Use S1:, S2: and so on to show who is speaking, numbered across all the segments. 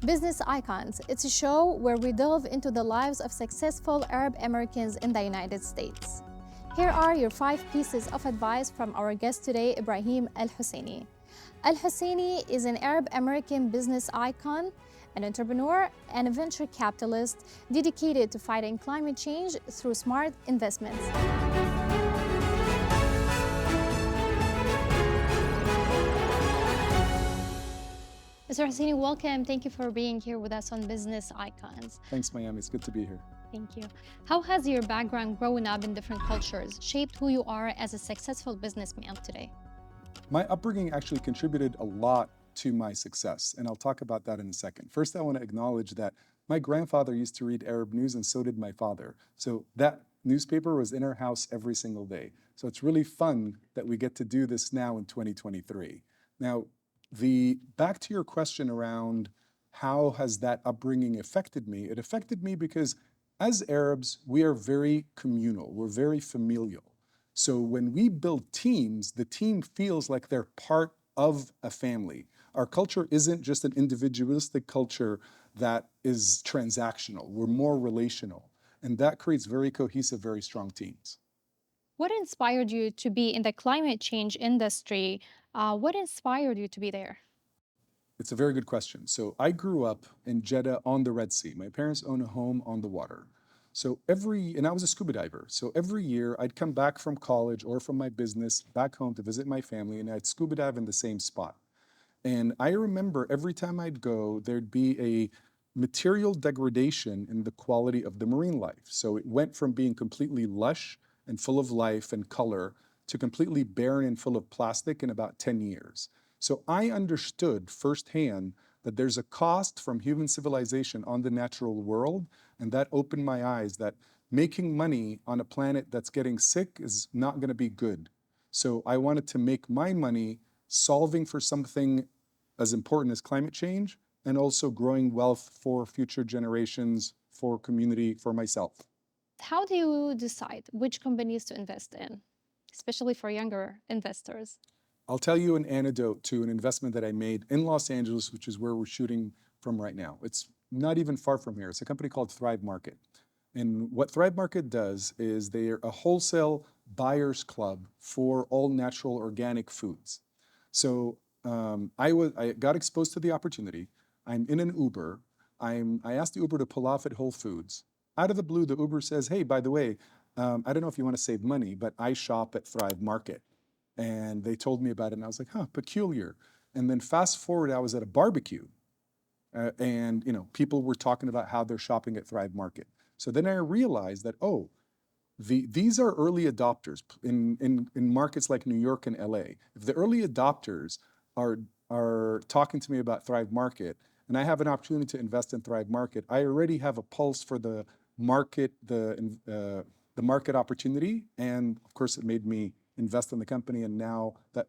S1: Business Icons. It's a show where we delve into the lives of successful Arab Americans in the United States. Here are your 5 pieces of advice from our guest today, Ibrahim Al-Husseini. Al-Husseini is an Arab American business icon, an entrepreneur, and a venture capitalist dedicated to fighting climate change through smart investments. Mr. Husseini, welcome. Thank you for being here with us on Business Icons.
S2: Thanks, Miami. It's good to be here.
S1: Thank you. How has your background growing up in different cultures shaped who you are as a successful businessman today?
S2: My upbringing actually contributed a lot to my success, and I'll talk about that in a second. First, I want to acknowledge that my grandfather used to read Arab news, and so did my father. So that newspaper was in our house every single day. So it's really fun that we get to do this now in 2023. Now, back to your question around how has that upbringing affected me? It affected me because as Arabs, we are very communal, we're very familial. So when we build teams, the team feels like they're part of a family. Our culture isn't just an individualistic culture that is transactional. We're more relational. And that creates very cohesive, very strong teams.
S1: What inspired you to be in the climate change industry? What inspired you to be there?
S2: It's a very good question. So I grew up in Jeddah on the Red Sea. My parents own a home on the water. And I was a scuba diver. So every year I'd come back from college or from my business back home to visit my family, and I'd scuba dive in the same spot. And I remember every time I'd go, there'd be a material degradation in the quality of the marine life. So it went from being completely lush and full of life and color to completely barren and full of plastic in about 10 years. So I understood firsthand that there's a cost from human civilization on the natural world, and that opened my eyes that making money on a planet that's getting sick is not going to be good. So I wanted to make my money solving for something as important as climate change and also growing wealth for future generations, for community, for myself.
S1: How do you decide which companies to invest in, especially for younger investors?
S2: I'll tell you an anecdote to an investment that I made in Los Angeles, which is where we're shooting from right now. It's not even far from here. It's a company called Thrive Market. And what Thrive Market does is they're a wholesale buyers club for all natural organic foods. So I got exposed to the opportunity. I'm in an Uber. I asked the Uber to pull off at Whole Foods. Out of the blue, the Uber says, "Hey, by the way, I don't know if you want to save money, but I shop at Thrive Market." And they told me about it, and I was like, huh, peculiar. And then fast forward, I was at a barbecue, and people were talking about how they're shopping at Thrive Market. So then I realized that, these are early adopters in markets like New York and LA. If the early adopters are talking to me about Thrive Market, and I have an opportunity to invest in Thrive Market, I already have a pulse for the market, the market opportunity, and of course it made me invest in the company. And now that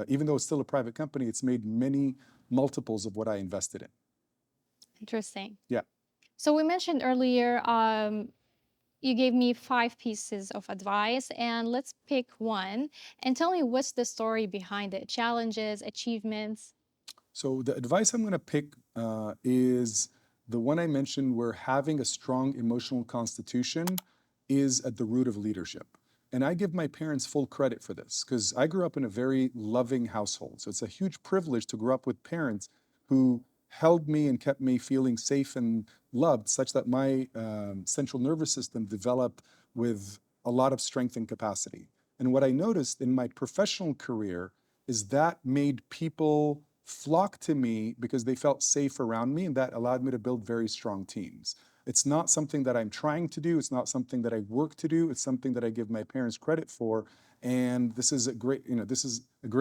S2: even though it's still a private company, it's made many multiples of what I invested in.
S1: Interesting.
S2: Yeah.
S1: So we mentioned earlier, you gave me 5 pieces of advice, and let's pick one and tell me what's the story behind it, challenges, achievements.
S2: So the advice I'm going to pick is the one I mentioned, where having a strong emotional constitution is at the root of leadership. And I give my parents full credit for this because I grew up in a very loving household. So it's a huge privilege to grow up with parents who held me and kept me feeling safe and loved, such that my central nervous system developed with a lot of strength and capacity. And what I noticed in my professional career is that made people flock to me because they felt safe around me, and that allowed me to build very strong teams. It's not something that I'm trying to do. It's not something that I work to do. It's something that I give my parents credit for. And this is a great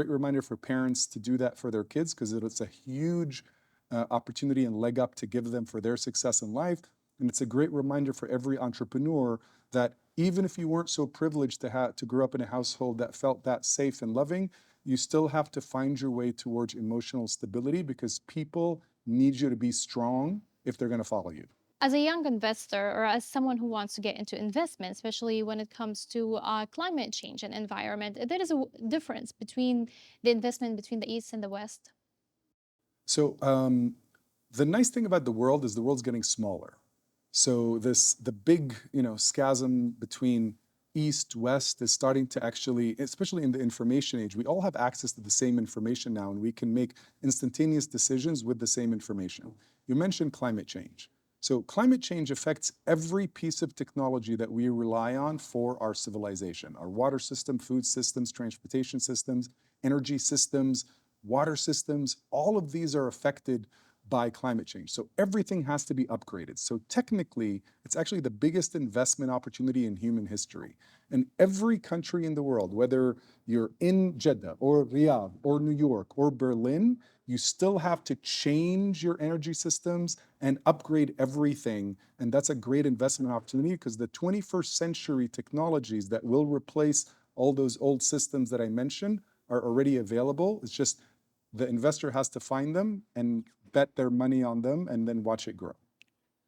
S2: reminder for parents to do that for their kids, because it's a huge opportunity and leg up to give them for their success in life. And it's a great reminder for every entrepreneur that even if you weren't so privileged to grow up in a household that felt that safe and loving, you still have to find your way towards emotional stability, because people need you to be strong if they're going to follow you.
S1: As a young investor, or as someone who wants to get into investment, especially when it comes to climate change and environment, there is a difference between the investment between the East and the West.
S2: So The nice thing about the world is the world's getting smaller. So the big, schism between East, West is starting to actually, especially in the information age, we all have access to the same information now, and we can make instantaneous decisions with the same information. You mentioned climate change. So climate change affects every piece of technology that we rely on for our civilization, our water system, food systems, transportation systems, energy systems, water systems. All of these are affected by climate change. So everything has to be upgraded. So technically, it's actually the biggest investment opportunity in human history. And every country in the world, whether you're in Jeddah or Riyadh or New York or Berlin, you still have to change your energy systems and upgrade everything. And that's a great investment opportunity because the 21st century technologies that will replace all those old systems that I mentioned are already available. It's just the investor has to find them and bet their money on them and then watch it grow.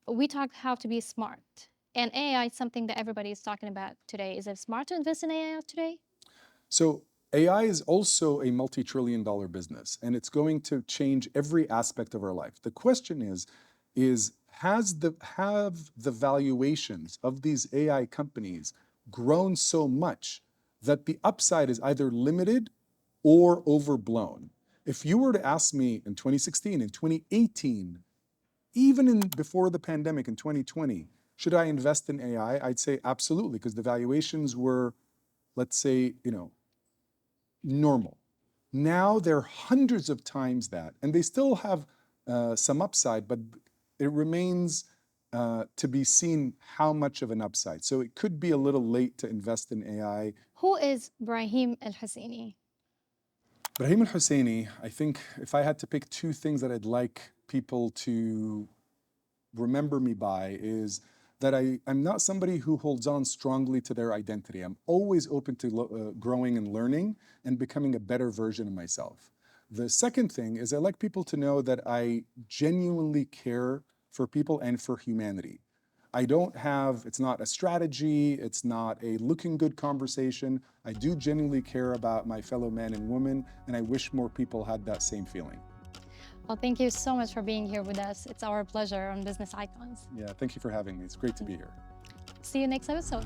S1: We talked how to be smart, and AI is something that everybody is talking about today. Is it smart to invest in AI today?
S2: So AI is also a multi-trillion-dollar business, and it's going to change every aspect of our life. The question is have the valuations of these AI companies grown so much that the upside is either limited or overblown? If you were to ask me in 2016, in 2018, even before the pandemic in 2020, should I invest in AI? I'd say absolutely, because the valuations were, let's say, normal. Now they're hundreds of times that, and they still have some upside, but it remains to be seen how much of an upside. So it could be a little late to invest in AI.
S1: Who is Ibrahim Al-Husseini?
S2: Ibrahim Al-Husseini, I think if I had to pick two things that I'd like people to remember me by is that I'm not somebody who holds on strongly to their identity. I'm always open to growing and learning and becoming a better version of myself. The second thing is I like people to know that I genuinely care for people and for humanity. It's not a strategy, it's not a looking good conversation. I do genuinely care about my fellow men and women, and I wish more people had that same feeling.
S1: Well, thank you so much for being here with us. It's our pleasure on Business Icons.
S2: Yeah, thank you for having me. It's great to be here.
S1: See you next episode.